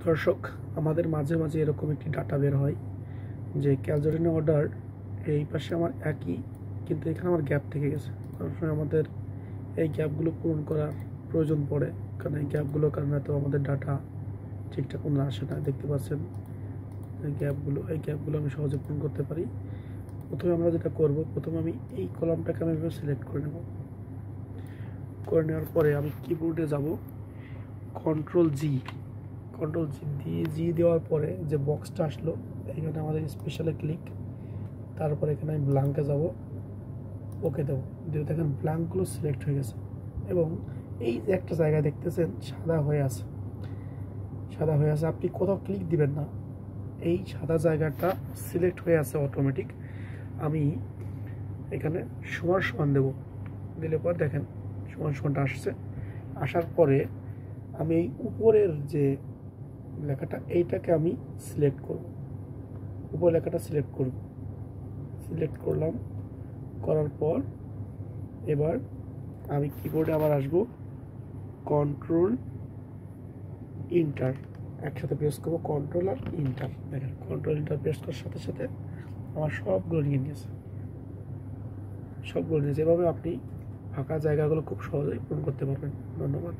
দর্শক, আমাদের মাঝে মাঝে এরকম একটি ডাটা বের হয় যে ক্যালজোরিন অর্ডার এই পাশে আমার একই, কিন্তু এখানে আমার গ্যাপ থেকে গেছে। অনেক সময় আমাদের এই গ্যাপগুলো পূরণ করার প্রয়োজন পড়ে, কারণ এই গ্যাপগুলোর কারণে তো আমাদের ডাটা ঠিকঠাক কোনো আসে না। দেখতে পাচ্ছেন এই গ্যাপগুলো আমি সহজে পূরণ করতে পারি। প্রথমে আমরা যেটা করব, প্রথমে আমি এই কলামটাকে আমি সিলেক্ট করে নেব। করে নেওয়ার পরে আমি কিবোর্ডে যাব, কন্ট্রোল জি দেওয়ার পরে যে বক্সটা আসলো, এখানে আমাদের স্পেশালে ক্লিক, তারপরে এখানে আমি ব্ল্যাঙ্কে যাব, ওকে দেবো। দেখেন ব্ল্যাঙ্কগুলো সিলেক্ট হয়ে গেছে এবং এই যে একটা জায়গায় দেখতেছেন সাদা হয়ে আছে, আপনি কোথাও ক্লিক দিবেন না, এই সাদা জায়গাটা সিলেক্ট হয়ে আছে অটোমেটিক। আমি এখানে সমান দেব, দিলে পর দেখেন সমানটা আসছে। আসার পরে আমি এই উপরের যে লেখাটা, এইটাকে আমি সিলেক্ট করব, উপর লেখাটা সিলেক্ট করলাম। করার পর এবার আমি কিবোর্ডে আবার আসবো, কন্ট্রোল ইন্টার একসাথে প্রেস করবো, কন্ট্রোল আর ইন্টার। দেখেন কন্ট্রোল ইন্টার প্রেস করার সাথে সাথে আমার সবগুলো নিয়ে নিয়েছে। এভাবে আপনি ফাঁকা জায়গাগুলো খুব সহজেই পূরণ করতে পারবেন। ধন্যবাদ।